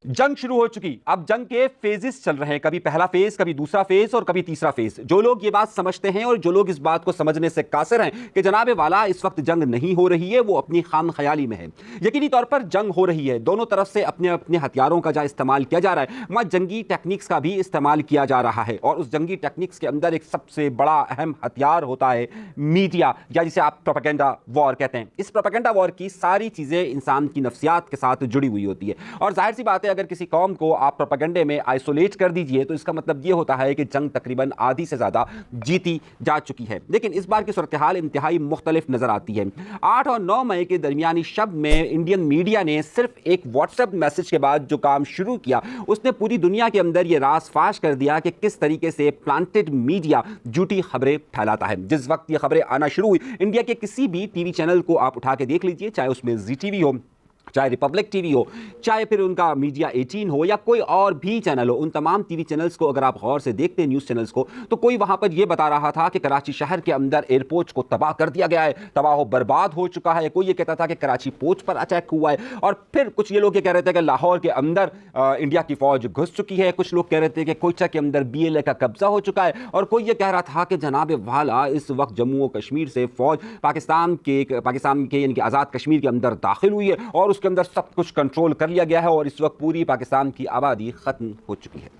जंग शुरू हो चुकी। अब जंग के फेजेस चल रहे हैं, कभी पहला फेज, कभी दूसरा फेज और कभी तीसरा फेज। जो लोग ये बात समझते हैं और जो लोग इस बात को समझने से कासिर हैं कि जनाबे वाला इस वक्त जंग नहीं हो रही है, वो अपनी खाम ख्याली में है। यकीनी तौर पर जंग हो रही है, दोनों तरफ से अपने अपने हथियारों का जहां इस्तेमाल किया जा रहा है, वहां जंगी टेक्निक्स का भी इस्तेमाल किया जा रहा है। और उस जंगी टेक्निक्स के अंदर एक सबसे बड़ा अहम हथियार होता है मीडिया, या जिसे आप प्रोपेगेंडा वॉर कहते हैं। इस प्रोपेगेंडा वॉर की सारी चीजें इंसान की नफ्सियात के साथ जुड़ी हुई होती है। और जाहिर सी बात है, अगर किसी कौम को आप प्रोपेगेंडे में आइसोलेट कर दीजिए तो इसका मतलब यह होता है कि जंग तकरीबन आधी से ज्यादा जीती जा चुकी है। लेकिन इस बार की सूरत हाल इंतहाई मुख्तलिफ नजर आती है। 8 और 9 मई के दरमियानी शब में इंडियन मीडिया ने सिर्फ एक व्हाट्सएप मैसेज के बाद जो काम शुरू किया, उसने पूरी दुनिया के अंदर यह राज फाश कर दिया कि किस तरीके से प्लांटेड मीडिया झूठी खबरें फैलाता है। जिस वक्त ये खबरें आना शुरू हुई, इंडिया के किसी भी टीवी चैनल को आप उठा के देख लीजिए, चाहे उसमें जी टीवी हो, चाहे रिपब्लिक टीवी हो, चाहे फिर उनका मीडिया 18 हो, या कोई और भी चैनल हो, उन तमाम टीवी चैनल्स को अगर आप गौर से देखते हैं, न्यूज़ चैनल्स को, तो कोई वहां पर यह बता रहा था कि कराची शहर के अंदर एयरपोर्ट को तबाह कर दिया गया है, तबाह बर्बाद हो चुका है। कोई ये कहता था कि कराची पोर्ट पर अटैक हुआ है, और फिर कुछ ये लोग ये कह रहे थे कि लाहौर के अंदर इंडिया की फौज घुस चुकी है। कुछ लोग कह रहे थे कि कोयटा के अंदर BLA का कब्जा हो चुका है, और कोई ये कह रहा था कि जनाब वाला इस वक्त जम्मू और कश्मीर से फौज पाकिस्तान के यानी कि आज़ाद कश्मीर के अंदर दाखिल हुई है और उसके अंदर सब कुछ कंट्रोल कर लिया गया है और इस वक्त पूरी पाकिस्तान की आबादी खत्म हो चुकी है।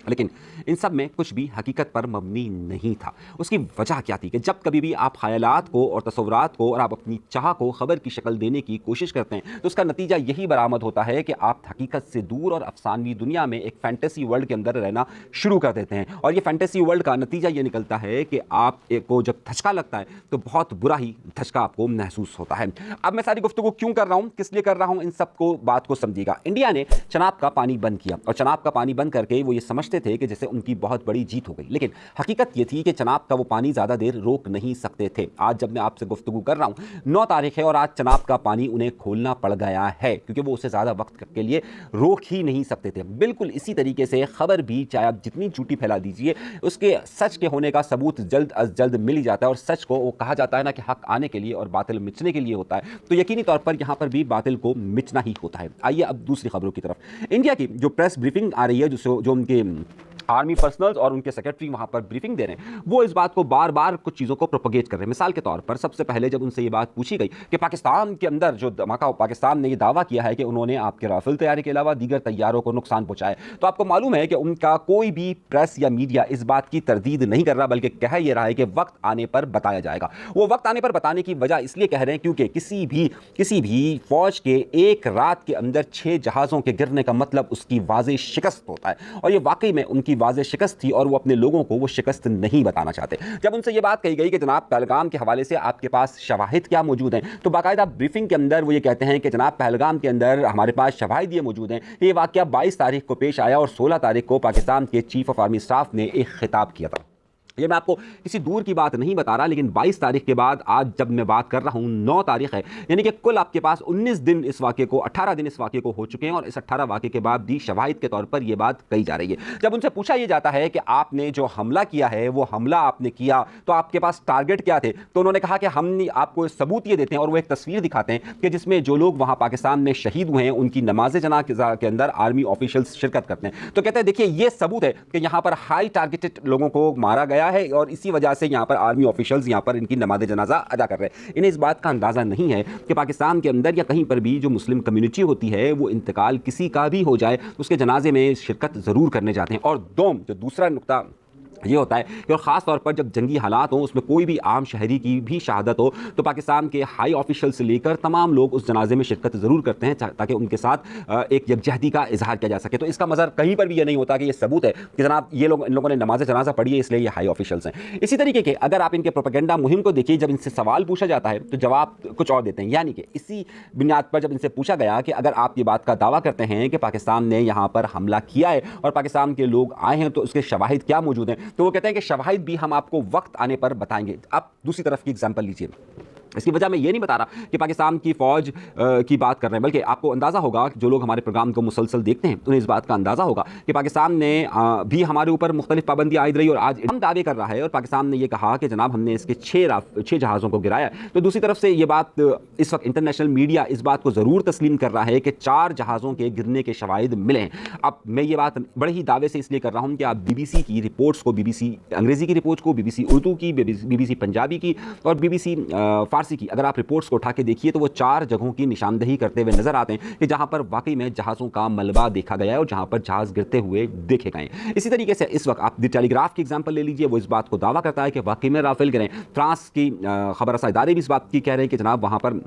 लेकिन इन सब में कुछ भी हकीकत पर मबनी नहीं था। उसकी वजह क्या थी कि जब कभी भी आप ख्यालात को और तस्वुरात को और आप अपनी चाह को खबर की शक्ल देने की कोशिश करते हैं, तो उसका नतीजा यही बरामद होता है कि आप हकीकत से दूर और अफसानवी दुनिया में एक फैंटेसी वर्ल्ड के अंदर रहना शुरू कर देते हैं। और ये फैंटेसी वर्ल्ड का नतीजा ये निकलता है कि आप को जब धचका लगता है तो बहुत बुरा ही धचका आपको महसूस होता है। अब मैं सारी गुफ्तगू क्यों कर रहा हूँ, किस लिए कर रहा हूँ, इन सबको बात को समझिएगा। इंडिया ने चनाब का पानी बंद किया, और चनाब का पानी बंद करके वो ये समझते थे कि जैसे उनकी बहुत बड़ी जीत हो गई। लेकिन हकीकत यह थी कि चनाब का वो पानी ज्यादा देर रोक नहीं सकते थे। आज जब मैं आपसे गुफ्तगू कर रहा हूं, 9 तारीख है, और आज चनाब का पानी उन्हें खोलना पड़ गया है, क्योंकि वो उसे ज्यादा वक्त के लिए रोक ही नहीं सकते थे। बिल्कुल इसी तरीके से खबर भी, चाहे आप जितनी झूठी फैला दीजिए, उसके सच के होने का सबूत जल्द अज जल्द मिल ही जाता है। और सच को वो कहा जाता है ना कि हक आने के लिए और बातिल मिटने के लिए होता है, तो यकीनी तौर पर यहां पर भी बातिल को मिटना ही होता है। आइए अब दूसरी खबरों की तरफ। इंडिया की जो प्रेस ब्रीफिंग आ रही है, जो उनके आर्मी पर्सनल्स और उनके सेक्रेटरी वहां पर ब्रीफिंग दे रहे हैं, वो इस बात को बार बार कुछ चीज़ों को प्रोपोगेट कर रहे हैं। मिसाल के तौर पर सबसे पहले जब उनसे ये बात पूछी गई कि पाकिस्तान के अंदर जो धमाका, पाकिस्तान ने ये दावा किया है कि उन्होंने आपके राफेल तैयारी के अलावा दीगर तैयारों को नुकसान पहुंचाया, तो आपको मालूम है कि उनका कोई भी प्रेस या मीडिया इस बात की तरदीद नहीं कर रहा, बल्कि कह ये रहा है कि वक्त आने पर बताया जाएगा। वो वक्त आने पर बताने की वजह इसलिए कह रहे हैं क्योंकि किसी भी फौज के एक रात के अंदर 6 जहाज़ों के गिरने का मतलब उसकी वाज़ेह शिकस्त होता है, और ये वाकई में उनकी वाज़ेह शिकस्त थी, और वो अपने लोगों को वो शिकस्त नहीं बताना चाहते। जब उनसे ये बात कही गई कि जनाब पहलगाम के हवाले से आपके पास शवाहिद क्या मौजूद हैं, तो बाकायदा ब्रीफिंग के अंदर वो ये कहते हैं कि जनाब पहलगाम के अंदर हमारे पास शवाहिद ये मौजूद हैं। ये वाकया 22 तारीख को पेश आया, और 16 तारीख को पाकिस्तान के चीफ ऑफ आर्मी स्टाफ ने एक खिताब किया था। ये मैं आपको किसी दूर की बात नहीं बता रहा, लेकिन 22 तारीख के बाद आज जब मैं बात कर रहा हूं 9 तारीख है, यानी कि कुल आपके पास 19 दिन इस वाक़े को, 18 दिन इस वाक़े को हो चुके हैं, और इस 18 वाक़े के बाद भी शवाहिद के तौर पर यह बात कही जा रही है। जब उनसे पूछा यह जाता है कि आपने जो हमला किया है, वो हमला आपने किया तो आपके पास टारगेट क्या थे, तो उन्होंने कहा कि हम आपको सबूत ये देते हैं, और वो एक तस्वीर दिखाते हैं कि जिसमें जो लोग वहाँ पाकिस्तान में शहीद हुए हैं उनकी नमाज जनाज़ा के अंदर आर्मी ऑफिशियल्स शिरकत करते हैं। तो कहते हैं देखिए ये सबूत है कि यहाँ पर हाई टारगेटेड लोगों को मारा गया है, और इसी वजह से यहां पर आर्मी ऑफिशियल्स यहां पर इनकी नमाज जनाजा अदा कर रहे हैं। इन्हें इस बात का अंदाजा नहीं है कि पाकिस्तान के अंदर या कहीं पर भी जो मुस्लिम कम्युनिटी होती है, वो इंतकाल किसी का भी हो जाए उसके जनाजे में शिरकत जरूर करने जाते हैं। और जो दूसरा नुकता ये होता है कि और ख़ास तौर पर जब जंगी हालात हों, उसमें कोई भी आम शहरी की भी शहादत हो, तो पाकिस्तान के हाई ऑफिशियल से लेकर तमाम लोग उस जनाजे में शिरकत ज़रूर करते हैं, ताकि उनके साथ एक यकजहती का इजहार किया जा सके। तो इसका मज़र कहीं पर भी ये नहीं होता कि ये सबूत है कि जनाब ये लोग, इन लोगों ने नमाज जनाजा पढ़ी है इसलिए ये हाई ऑफिशियल्स हैं। इसी तरीके के अगर आप इनके प्रोपेगेंडा मुहिम को देखिए, जब इनसे सवाल पूछा जाता है तो जवाब कुछ और देते हैं। यानी कि इसी बुनियाद पर जब इनसे पूछा गया कि अगर आप ये बात का दावा करते हैं कि पाकिस्तान ने यहाँ पर हमला किया है और पाकिस्तान के लोग आए हैं, तो उसके शवाहिद क्या मौजूद हैं, तो वो कहते हैं कि शवाहिद भी हम आपको वक्त आने पर बताएंगे। आप दूसरी तरफ की एग्जांपल लीजिए। इसकी वजह मैं ये नहीं बता रहा कि पाकिस्तान की फ़ौज की बात कर रहे हैं, बल्कि आपको अंदाज़ा होगा कि जो लोग हमारे प्रोग्राम को मुसलसल देखते हैं उन्हें इस बात का अंदाज़ा होगा कि पाकिस्तान ने भी हमारे ऊपर मुख्तलिफ पाबंदियाँ आयद रही और आज हम दावे कर रहा है और पाकिस्तान ने यह कहा कि जनाब हमने इसके 6 जहाज़ों को गिराया। तो दूसरी तरफ से ये बात इस वक्त इंटरनेशनल मीडिया इस बात को ज़रूर तस्लीम कर रहा है कि 4 जहाज़ों के गिरने के शवाहिद मिले हैं। अब मैं ये बात बड़े ही दावे से इसलिए कर रहा हूँ कि आप BBC की रिपोर्ट्स को, BBC अंग्रेज़ी की रिपोर्ट्स को, BBC उर्दू की, BBC पंजाबी की और BBC फारसी की, अगर आप रिपोर्ट्स को उठा के देखिए तो वो 4 जगहों की निशानदही करते हुए नजर आते हैं कि जहां पर वाकई में जहाज़ों का मलबा देखा गया है और जहां पर जहाज़ गिरते हुए देखे गए हैं। इसी तरीके से इस वक्त आप द टेलीग्राफ की एग्जांपल ले लीजिए, वो इस बात को दावा करता है कि वाकई में राफेल गिरे। फ्रांस की खबर रसा इदारे भी इस बात की कह रहे हैं कि जनाब वहां पर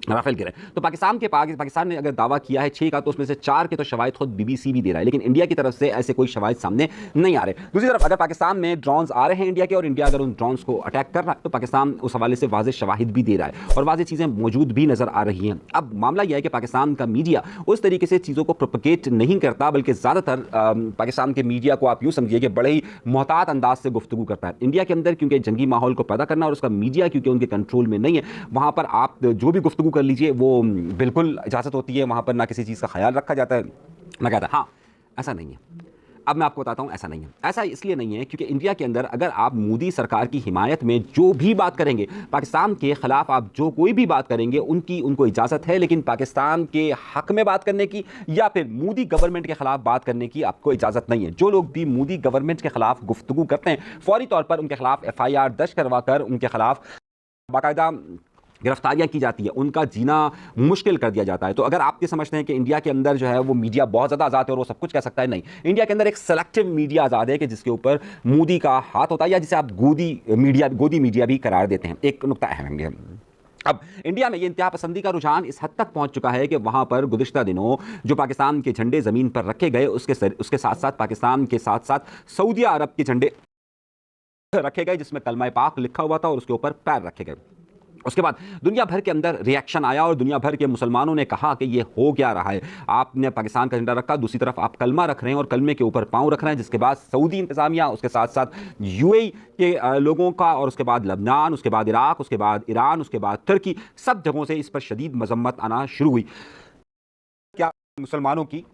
राफेल गिरे। तो पाकिस्तान ने अगर दावा किया है 6 का, तो उसमें से 4 के तो शवाहिद खुद BBC भी दे रहा है, लेकिन इंडिया की तरफ से ऐसे कोई शवाहिद सामने नहीं आ रहे। दूसरी तरफ अगर पाकिस्तान में ड्रोन्स आ रहे हैं इंडिया के और इंडिया अगर उन ड्रोन्स को अटैक कर रहा है तो पाकिस्तान उस हवाले से वाज़ेह शवाहिद भी दे रहा है और वाज़ेह चीज़ें मौजूद भी नज़र आ रही हैं। अब मामला यह है कि पाकिस्तान का मीडिया उस तरीके से चीज़ों को प्रोपगेट नहीं करता, बल्कि ज़्यादातर पाकिस्तान के मीडिया को आप यूँ समझिए कि बड़े ही मोहतात अंदाज से गुफ्तगू करता है। इंडिया के अंदर क्योंकि जंगी माहौल को पैदा करना और उसका मीडिया क्योंकि उनके कंट्रोल में नहीं है, वहाँ पर आप जो भी गुफ्तगू कर लीजिए वो बिल्कुल इजाज़त होती है, वहाँ पर ना किसी चीज़ का ख्याल रखा जाता है। मैं कहता हाँ ऐसा नहीं है। अब मैं आपको बताता हूँ ऐसा नहीं है। ऐसा इसलिए नहीं है क्योंकि इंडिया के अंदर अगर आप मोदी सरकार की हिमायत में जो भी बात करेंगे, पाकिस्तान के ख़िलाफ़ आप जो कोई भी बात करेंगे उनको इजाज़त है, लेकिन पाकिस्तान के हक़ में बात करने की या फिर मोदी गवर्नमेंट के ख़िलाफ़ बात करने की आपको इजाज़त नहीं है। जो लोग भी मोदी गवर्नमेंट के ख़िलाफ़ गुफ्तगू करते हैं फ़ौरी तौर पर उनके ख़िलाफ़ FIR दर्ज करवा कर उनके ख़िलाफ़ बाकायदा गिरफ्तारियां की जाती है, उनका जीना मुश्किल कर दिया जाता है। तो अगर आप ये समझते हैं कि इंडिया के अंदर जो है वो मीडिया बहुत ज़्यादा आज़ाद है और वो सब कुछ कह सकता है, नहीं, इंडिया के अंदर एक सेलेक्टिव मीडिया आज़ाद है कि जिसके ऊपर मोदी का हाथ होता है या जिसे आप गोदी मीडिया भी करार देते हैं। एक नुकता अहम है, अब इंडिया में ये इंतहा पसंदी का रुझान इस हद तक पहुंच चुका है कि वहां पर गुज़िश्ता दिनों जो पाकिस्तान के झंडे ज़मीन पर रखे गए उसके साथ साथ पाकिस्तान के साथ साथ सऊदी अरब के झंडे रखे गए जिसमें कलमा पाक लिखा हुआ था और उसके ऊपर पैर रखे गए। उसके बाद दुनिया भर के अंदर रिएक्शन आया और दुनिया भर के मुसलमानों ने कहा कि ये हो क्या रहा है, आपने पाकिस्तान का झंडा रखा, दूसरी तरफ आप कलमा रख रहे हैं और कलमे के ऊपर पाँव रख रहे हैं। जिसके बाद सऊदी इंतज़ामिया, उसके साथ साथ UAE के लोगों का और उसके बाद लबनान, उसके बाद इराक, उसके बाद ईरान, उसके बाद तुर्की, सब जगहों से इस पर शदीद मजम्मत आना शुरू हुई। क्या मुसलमानों की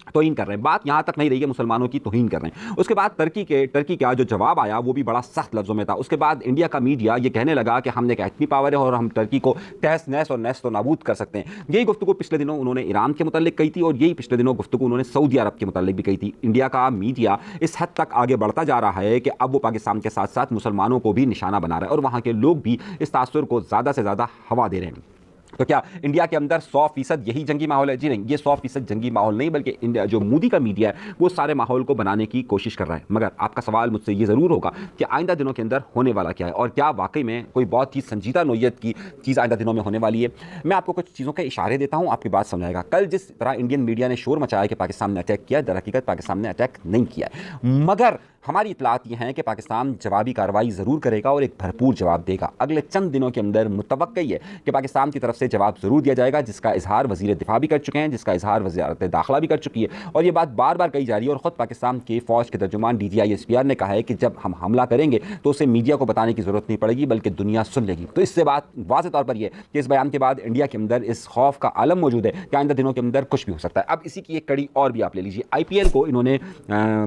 तौहीन कर रहे हैं, बात यहाँ तक नहीं रही है मुसलमानों की तौहीन कर रहे हैं। उसके बाद टर्की का जो जवाब आया वो भी बड़ा सख्त लफ्ज़ों में था। उसके बाद इंडिया का मीडिया ये कहने लगा कि हमने एक एटमी पावर है और हम टर्की को तहस नहस और नहस तो नाबूद कर सकते हैं। यही गुफ्तगू पिछले दिनों उन्होंने ईरान के मुताल्लिक कही थी और यही पिछले दिनों गुफ्तगू उन्होंने सऊदी अरब के मुताल्लिक भी कही थी। इंडिया का मीडिया इस हद तक आगे बढ़ता जा रहा है कि अब वो पाकिस्तान के साथ साथ मुसलमानों को भी निशाना बना रहा है और वहाँ के लोग भी इस तासुर को ज़्यादा से ज़्यादा हवा दे रहे हैं। तो क्या इंडिया के अंदर 100% यही जंगी माहौल है? जी नहीं, ये 100% जंगी माहौल नहीं, बल्कि इंडिया जो मोदी का मीडिया है वो सारे माहौल को बनाने की कोशिश कर रहा है। मगर आपका सवाल मुझसे ये ज़रूर होगा कि आइंदा दिनों के अंदर होने वाला क्या है और क्या वाकई में कोई बहुत ही संजीदा नोयत की चीज़ आइंदा दिनों में होने वाली है। मैं आपको कुछ चीज़ों के इशारे देता हूँ, आपकी बात समझाएगा। कल जिस तरह इंडियन मीडिया ने शोर मचाया कि पाकिस्तान ने अटैक किया, दर हकीकत पाकिस्तान ने अटैक नहीं किया है, मगर हमारी इतलात ये हैं कि पाकिस्तान जवाबी कार्रवाई ज़रूर करेगा और एक भरपूर जवाब देगा। अगले चंद दिनों के अंदर मुतवक्की है कि पाकिस्तान की तरफ से जवाब ज़रूर दिया जाएगा, जिसका इजहार वज़ीर दिफा भी कर चुके हैं, जिसका इजहार वज़ारत दाखिला भी कर चुकी है और ये बात बार बार कही जा रही है। और ख़ुद पाकिस्तान के फ़ौज के तर्जुमान DGI SPR ने कहा है कि जब हम हमला करेंगे तो उसे मीडिया को बताने की ज़रूरत नहीं पड़ेगी, बल्कि दुनिया सुन लेगी। तो इससे बात वाज़ेह तौर पर यह कि इस बयान के बाद इंडिया के अंदर इस खौफ का आलम मौजूद है कि आइंदा दिनों के अंदर कुछ भी हो सकता है। अब इसी की एक कड़ी और भी आप ले लीजिए, IPL को इन्होंने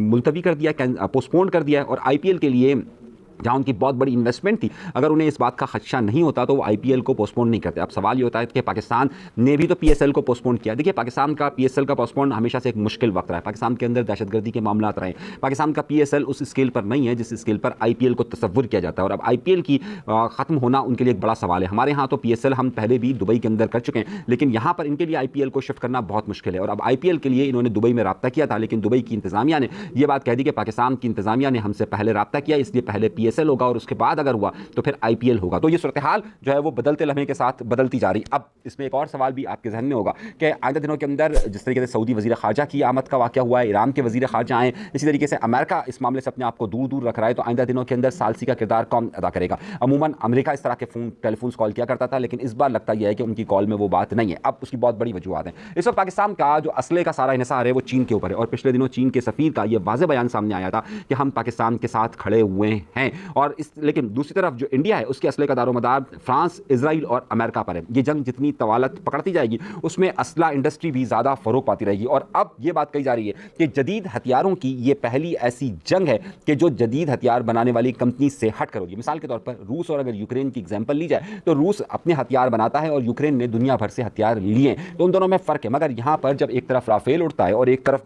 मुलतवी कर दिया, पोस्टपोन कर दिया और IPL के लिए जहाँ उनकी बहुत बड़ी इन्वेस्टमेंट थी, अगर उन्हें इस बात का खदशा नहीं होता तो वो IPL को पोस्टपोन नहीं करते। अब सवाल ये होता है कि पाकिस्तान ने भी तो PSL को पोस्टपोन किया। देखिए, पाकिस्तान का PSL का पोस्टपोन हमेशा से एक मुश्किल वक्त रहा है। पाकिस्तान के अंदर दहशतगर्दी के मामला रहे, पाकिस्तान का PSL उस स्केल पर नहीं है जिस स्केल पर IPL को तस्वुर किया जाता है। और अब IPL की ख़त्म होना उनके लिए एक बड़ा सवाल है। हमारे यहाँ तो PSL हम पहले भी दुबई के अंदर कर चुके हैं, लेकिन यहाँ पर इनके लिए IPL को शिफ्ट करना बहुत मुश्किल है। और अब IPL के लिए इन्होंने दुबई में रब्ता किया था, लेकिन दुबई की इंतज़ामिया ने यह बात कह दी कि पाकिस्तान की इंतज़ामिया ने हमसे पहले रब्ता किया, इसलिए पहले PSL होगा और उसके बाद अगर हुआ तो फिर IPL होगा। तो ये सूरत हाल जो है वो बदलते लम्हे के साथ बदलती जा रही। अब इसमें एक और सवाल भी आपके जहन में होगा कि आइंदा दिनों के अंदर जिस तरीके से सऊदी वज़ीर ख़ारजा की आमद का वाक़या हुआ है, ईरान के वज़ीर ख़ारजा आए, इसी तरीके से अमेरिका इस मामले से अपने आप को दूर दूर रख रहा है, तो आइंदा दिनों के अंदर सालसी का किरदार कौन अदा करेगा? अमूमन अमेरिका इस तरह के टेलीफोन कॉल किया करता था, लेकिन इस बार लगता यह है कि उनकी कॉल में वो बात नहीं है। अब उसकी बहुत बड़ी वजूहत है। इस वक्त पाकिस्तान का जो असले का सारा इन्हिसार है वो चीन के ऊपर है और पिछले दिनों चीन के सफ़ीर का यह वाज़ेह बयान सामने आया था कि हम पाकिस्तान के साथ खड़े हुए हैं। और लेकिन दूसरी तरफ जो इंडिया है उसके असले का दारोमदार फ्रांस, इजराइल और अमेरिका पर है। ये जंग जितनी तवालत पकड़ती जाएगी उसमें असला इंडस्ट्री भी ज़्यादा फरोग पाती रहेगी। और अब ये बात कही जा रही है कि जदीद हथियारों की ये पहली ऐसी जंग है कि जो जदीद हथियार बनाने वाली कंपनी से हट कर होगी। मिसाल के तौर पर रूस और अगर यूक्रेन की एग्जाम्पल ली जाए तो रूस अपने हथियार बनाता है और यूक्रेन ने दुनिया भर से हथियार लिए, तो उन दोनों में फ़र्क है। मगर यहाँ पर जब एक तरफ राफेल उड़ता है और एक तरफ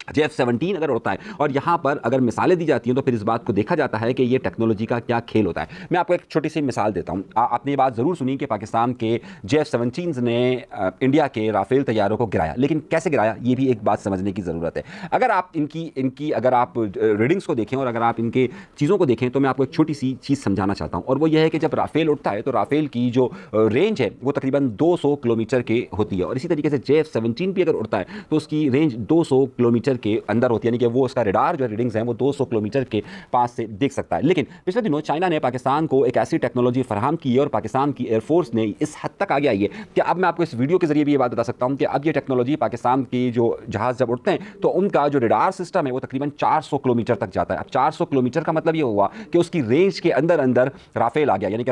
JF-17 अगर उड़ता है और यहाँ पर अगर मिसालें दी जाती हैं तो फिर इस बात को देखा जाता है कि ये टेक्नोलॉजी का क्या खेल होता है। मैं आपको एक छोटी सी मिसाल देता हूँ। आपने ये बात ज़रूर सुनी कि पाकिस्तान के JF-17 ने इंडिया के राफेल तैयारों को गिराया, लेकिन कैसे गिराया ये भी एक बात समझने की ज़रूरत है। अगर आप इनकी अगर आप रीडिंग्स को देखें और अगर आप इनके चीज़ों को देखें तो मैं आपको एक छोटी सी चीज़ समझाना चाहता हूँ, और वो ये है कि जब राफेल उड़ता है तो राफेल की जो रेंज है वो तकरीबन 200 किलोमीटर के होती है, और इसी तरीके से JF-17 भी अगर उड़ता है तो उसकी रेंज 200 किलोमीटर के अंदर होती है, यानी कि वो उसका रडार जो रीडिंग्स हैं वो 200 किलोमीटर के पास से देख सकता है। लेकिन पिछले दिनों चाइना ने पाकिस्तान को एक ऐसी टेक्नोलॉजी फराहम की है और पाकिस्तान की एयरफोर्स ने इस हद तक आगे आई है कि अब मैं आपको इस वीडियो के जरिए भी ये बात बता सकता हूं कि अब ये टेक्नोलॉजी पाकिस्तान की जो जहाज जब उड़ते हैं तो उनका जो रडार सिस्टम है वो तकरीबन 400 किलोमीटर तक जाता है। अब 400 किलोमीटर का मतलब ये हुआ कि उसकी रेंज के अंदर अंदर राफेल आ गया, यानी कि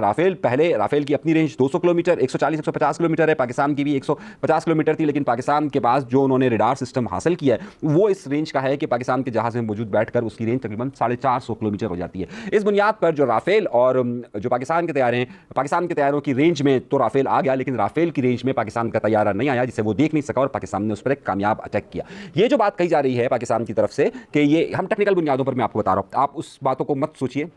राफेल की अपनी रेंज 200 किलोमीटर 140-150 किलोमीटर है, पाकिस्तान की भी 150 किलोमीटर थी, लेकिन पाकिस्तान के पास जो उन्होंने रडार सिस्टम हासिल किया है वो इस रेंज का है कि पाकिस्तान के जहाज में मौजूद बैठकर उसकी रेंज तकरीबन 450 किलोमीटर हो जाती है। इस बुनियाद पर जो राफेल और जो पाकिस्तान के तैयारे हैं, पाकिस्तान के तैयारों की रेंज में तो राफेल आ गया, लेकिन राफेल की रेंज में पाकिस्तान का तैयारा नहीं आया जिसे वो देख नहीं सका और पाकिस्तान ने उस पर एक कामयाब अटैक किया। ये जो बात कही जा रही है पाकिस्तान की तरफ से कि ये हम टेक्निकल बुनियादों पर मैं आपको बता रहा हूँ, आप उस बातों को मत सोचिए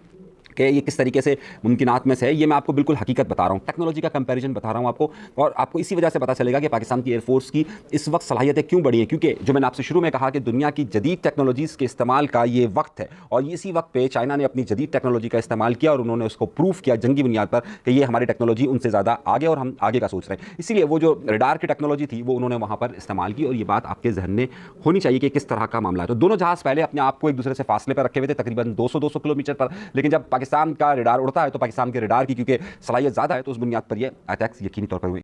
कि ये किस तरीके से मुमकिनात में से है। ये मैं आपको बिल्कुल हकीकत बता रहा हूँ, टेक्नोलॉजी का कंपैरिजन बता रहा हूँ आपको, और आपको इसी वजह से पता चलेगा कि पाकिस्तान की एयरफोर्स की इस वक्त सलाहियतें क्यों बढ़ी हैं, क्योंकि जो मैंने आपसे शुरू में कहा कि दुनिया की जदीद टेक्नोलॉजीज़ के इस्तेमाल का ये वक्त है, और इसी वक्त पे चाइना ने अपनी जदीद टेक्नोलॉजी का इस्तेमाल किया और उन्होंने उसको प्रूफ किया जंगी बुनियाद पर कि ये हमारी टेक्नोलॉजी उनसे ज़्यादा आगे और हम आगे का सोच रहे हैं। इसीलिए वो जो रडार की टेक्नोलॉजी थी वो उन्होंने वहाँ पर इस्तेमाल की, और ये बात आपके जहन में होनी चाहिए कि किस तरह का मामला है। तो दोनों जहाज़ पहले अपने आप को एक दूसरे से फासले पर रखे हुए थे तकरीबन 200 किलोमीटर पर, लेकिन जब पाकिस्तान का रडार उड़ता है तो पाकिस्तान के रडार की क्योंकि सलाहियत ज़्यादा है तो उस बुनियाद पर ये अटैक्स यकीनी तौर पर हुए।